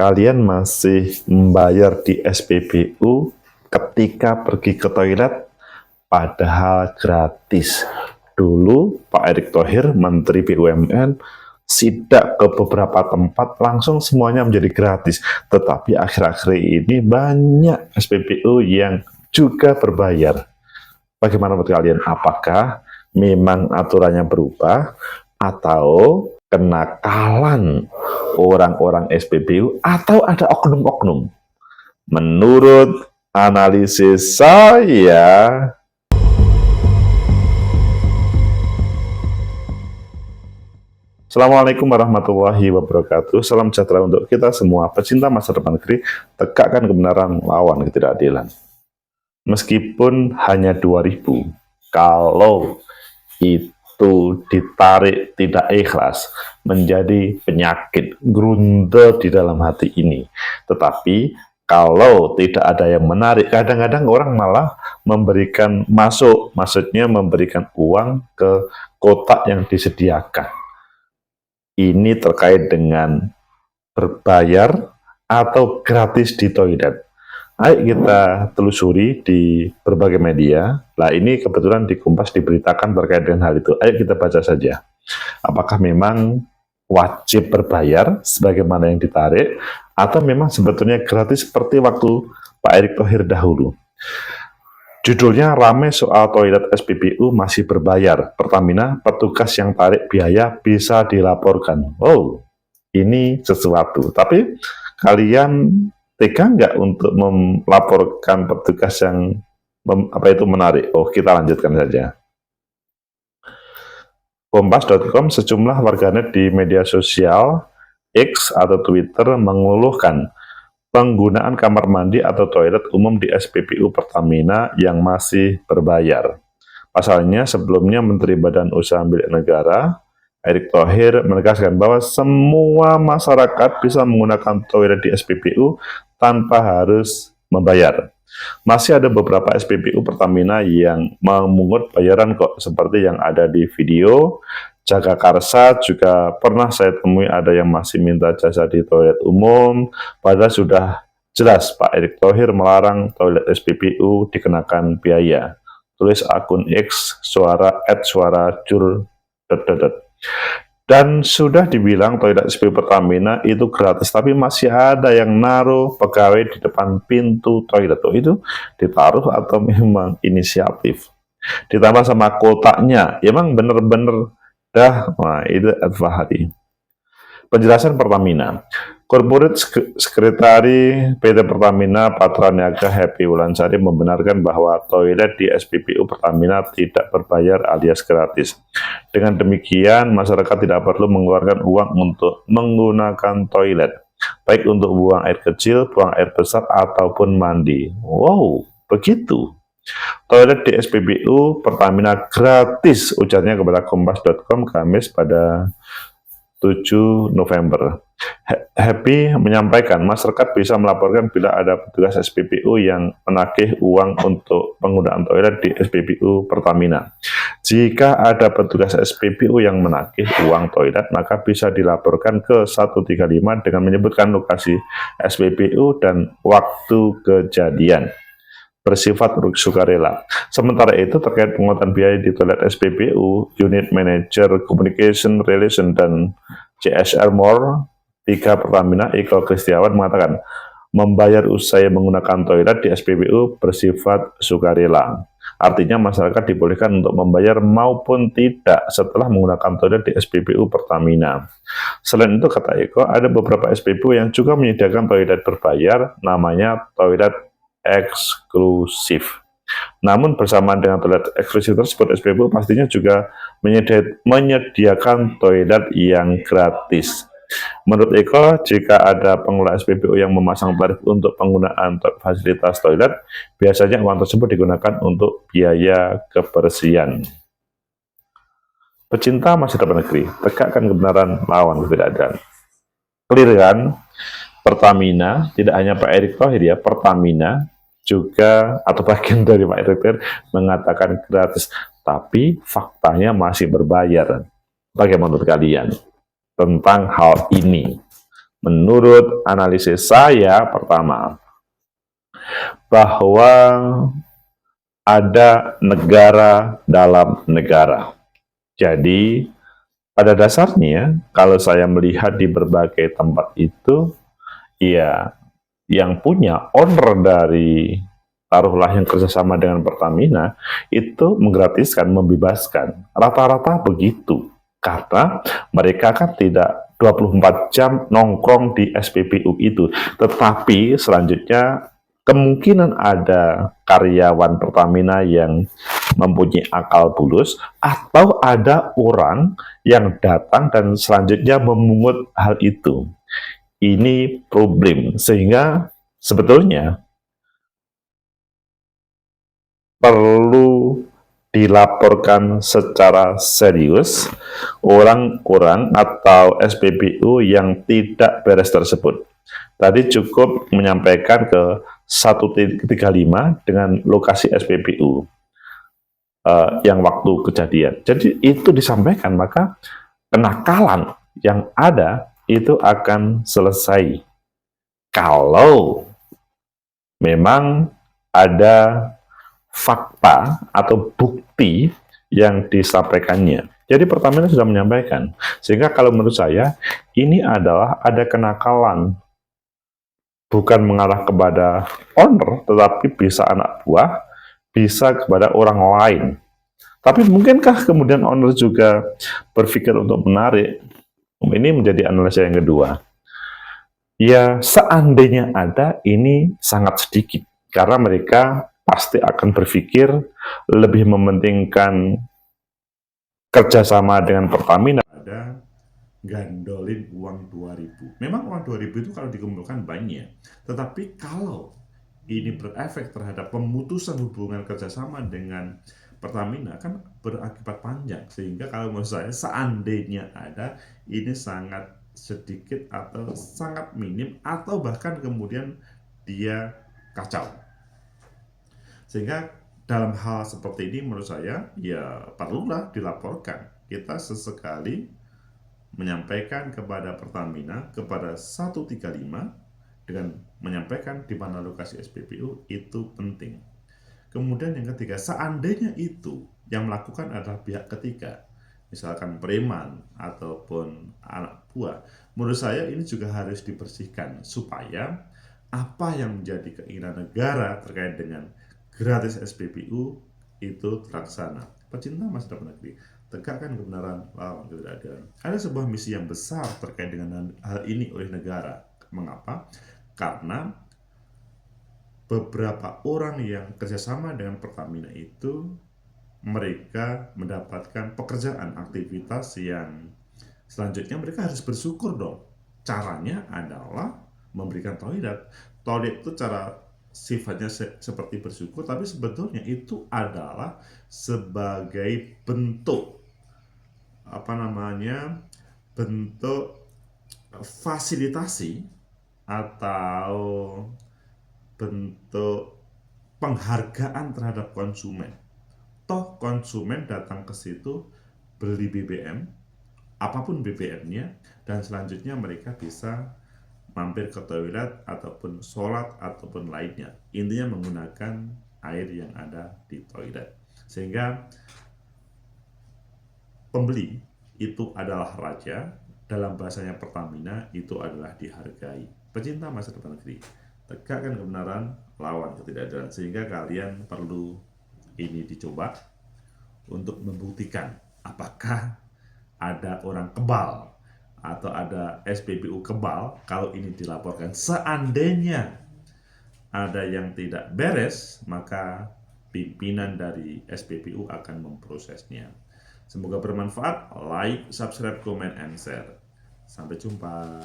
Kalian masih membayar di SPBU ketika pergi ke toilet, padahal gratis. Dulu Pak Erick Thohir, Menteri BUMN, sidak ke beberapa tempat, langsung semuanya menjadi gratis. Tetapi akhir-akhir ini banyak SPBU yang juga berbayar. Bagaimana menurut kalian? Apakah memang aturannya berubah atau kenakalan orang-orang SPBU atau ada oknum-oknum? Menurut analisis saya, Assalamualaikum warahmatullahi wabarakatuh. Salam sejahtera untuk kita semua, pecinta masa depan negeri. Tegakkan kebenaran, lawan ketidakadilan. Meskipun hanya 2.000, kalau itu ditarik tidak ikhlas, menjadi penyakit grundel di dalam hati ini. Tetapi kalau tidak ada yang menarik, kadang-kadang orang malah memberikan maksudnya memberikan uang ke kotak yang disediakan. Ini terkait dengan berbayar atau gratis di toilet. Ayo kita telusuri di berbagai media. Nah, ini kebetulan di Kompas diberitakan terkait dengan hal itu. Ayo kita baca saja. Apakah memang wajib berbayar sebagaimana yang ditarik, atau memang sebetulnya gratis seperti waktu Pak Erick Thohir dahulu? Judulnya rame soal toilet SPBU masih berbayar. Pertamina, petugas yang tarik biaya bisa dilaporkan. Oh, ini sesuatu. Tapi kalian tega nggak untuk melaporkan petugas yang menarik? Oh, kita lanjutkan saja. Kompas.com, sejumlah warganet di media sosial X atau Twitter mengeluhkan penggunaan kamar mandi atau toilet umum di SPBU Pertamina yang masih berbayar. Pasalnya, sebelumnya Menteri Badan Usaha Milik Negara, Erick Thohir, menegaskan bahwa semua masyarakat bisa menggunakan toilet di SPBU tanpa harus membayar. Masih ada beberapa SPBU Pertamina yang memungut bayaran kok, seperti yang ada di video. Jagakarsa juga pernah saya temui ada yang masih minta jasa di toilet umum, padahal sudah jelas Pak Erick Thohir melarang toilet SPBU dikenakan biaya. Tulis akun X @suarajur. Dan sudah dibilang toilet SPBU Pertamina itu gratis, tapi masih ada yang naruh pegawai di depan pintu toilet. Oh, itu ditaruh atau memang inisiatif? Ditambah sama kotaknya, emang bener-bener nah itu Adfahari. Penjelasan Pertamina. Corporate Sekretari PT Pertamina Patraniaga Happy Wulansari membenarkan bahwa toilet di SPBU Pertamina tidak berbayar alias gratis. Dengan demikian, masyarakat tidak perlu mengeluarkan uang untuk menggunakan toilet, baik untuk buang air kecil, buang air besar, ataupun mandi. Wow, begitu. Toilet di SPBU Pertamina gratis, ujarnya kepada Kompas.com Kamis pada 7 November. Happy menyampaikan masyarakat bisa melaporkan bila ada petugas SPBU yang menagih uang untuk penggunaan toilet di SPBU Pertamina. Jika ada petugas SPBU yang menagih uang toilet, maka bisa dilaporkan ke 135 dengan menyebutkan lokasi SPBU dan waktu kejadian. Bersifat sukarela. Sementara itu, terkait pungutan biaya di toilet SPBU, Unit Manager Communication Relation dan CSR More 3 Pertamina, Eko Kristiawan, mengatakan membayar usai menggunakan toilet di SPBU bersifat sukarela. Artinya masyarakat dibolehkan untuk membayar maupun tidak setelah menggunakan toilet di SPBU Pertamina. Selain itu, kata Eko, ada beberapa SPBU yang juga menyediakan toilet berbayar, namanya toilet eksklusif. Namun bersamaan dengan toilet eksklusif tersebut, SPBU pastinya juga menyediakan toilet yang gratis. Menurut Eko, jika ada pengelola SPBU yang memasang tarif untuk penggunaan fasilitas toilet, biasanya uang tersebut digunakan untuk biaya kebersihan. Pecinta masa depan negeri, tegakkan kebenaran, lawan ketidakadilan. Clear kan? Pertamina, tidak hanya Pak Erick Thohir ya, Pertamina juga atau bagian dari Pak Erick Thohir mengatakan gratis, tapi faktanya masih berbayar. Bagaimana menurut kalian tentang hal ini? Menurut analisis saya, pertama, bahwa ada negara dalam negara. Jadi, pada dasarnya, kalau saya melihat di berbagai tempat itu, ya, yang punya owner dari taruhlah yang kerjasama dengan Pertamina itu menggratiskan, membebaskan. Rata-rata begitu. Karena mereka kan tidak 24 jam nongkrong di SPBU itu. Tetapi selanjutnya kemungkinan ada karyawan Pertamina yang mempunyai akal bulus atau ada orang yang datang dan selanjutnya memungut hal itu. Ini problem, sehingga sebetulnya perlu dilaporkan secara serius orang-orang atau SPBU yang tidak beres tersebut. Tadi cukup menyampaikan ke 135 dengan lokasi SPBU yang waktu kejadian. Jadi itu disampaikan, maka kenakalan yang ada itu akan selesai. Kalau memang ada fakta atau bukti yang disampaikannya. Jadi Pertamina sudah menyampaikan. Sehingga kalau menurut saya, ini adalah ada kenakalan. Bukan mengarah kepada owner, tetapi bisa anak buah, bisa kepada orang lain. Tapi mungkinkah kemudian owner juga berpikir untuk menarik? Ini menjadi analisa yang kedua. Ya, seandainya ada, ini sangat sedikit. Karena mereka pasti akan berpikir lebih mementingkan kerjasama dengan Pertamina. Ada gandolin uang 2.000. Memang uang 2.000 itu kalau dikumpulkan banyak. Tetapi kalau ini berefek terhadap pemutusan hubungan kerjasama dengan Pertamina kan berakibat panjang. Sehingga kalau menurut saya seandainya ada, ini sangat sedikit atau sangat minim atau bahkan kemudian dia kacau. Sehingga dalam hal seperti ini menurut saya ya perlulah dilaporkan. Kita sesekali menyampaikan kepada Pertamina, kepada 135 dengan menyampaikan di mana lokasi SPBU itu penting. Kemudian yang ketiga, seandainya itu yang melakukan adalah pihak ketiga, misalkan preman ataupun anak buah, menurut saya ini juga harus dibersihkan supaya apa yang menjadi keinginan negara terkait dengan gratis SPBU itu terlaksana. Pecinta masa depan negeri, tegakkan kebenaran, lawan ketidakadilan. Ada sebuah misi yang besar terkait dengan hal ini oleh negara. Mengapa? Karena beberapa orang yang kerjasama dengan Pertamina itu mereka mendapatkan pekerjaan aktivitas yang selanjutnya mereka harus bersyukur dong. Caranya adalah memberikan toilet. Toilet itu cara sifatnya seperti bersyukur, tapi sebetulnya itu adalah sebagai bentuk bentuk fasilitasi atau bentuk penghargaan terhadap konsumen. Toh konsumen datang ke situ beli BBM, apapun BBM-nya, dan selanjutnya mereka bisa mampir ke toilet ataupun sholat ataupun lainnya. Intinya menggunakan air yang ada di toilet. Sehingga pembeli itu adalah raja, dalam bahasanya Pertamina itu adalah dihargai. Pecinta masa depan negeri, tegakkan kebenaran, lawan ketidakadilan. Sehingga kalian perlu ini dicoba untuk membuktikan apakah ada orang kebal atau ada SPBU kebal kalau ini dilaporkan. Seandainya ada yang tidak beres, maka pimpinan dari SPBU akan memprosesnya. Semoga bermanfaat. Like, subscribe, comment, and share. Sampai jumpa.